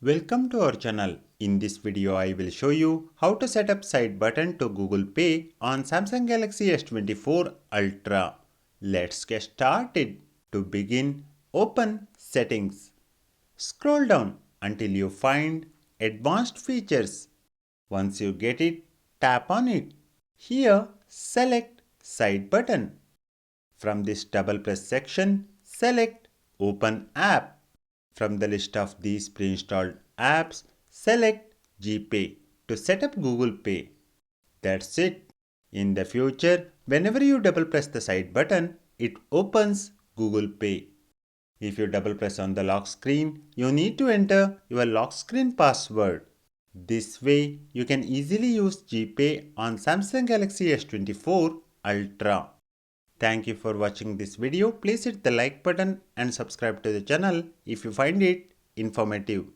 Welcome to our channel. In this video, I will show you how to set up side button to Google Pay on Samsung Galaxy S24 Ultra. Let's get started. To begin, open Settings. Scroll down until you find Advanced Features. Once you get it, tap on it. Here, select Side button. From this double press section, select Open App. From the list of these pre-installed apps, select GPAY to set up Google Pay. That's it. In the future, whenever you double press the side button, it opens Google Pay. If you double press on the lock screen, you need to enter your lock screen password. This way, you can easily use GPAY on Samsung Galaxy S24 Ultra. Thank you for watching this video. Please hit the like button and subscribe to the channel if you find it informative.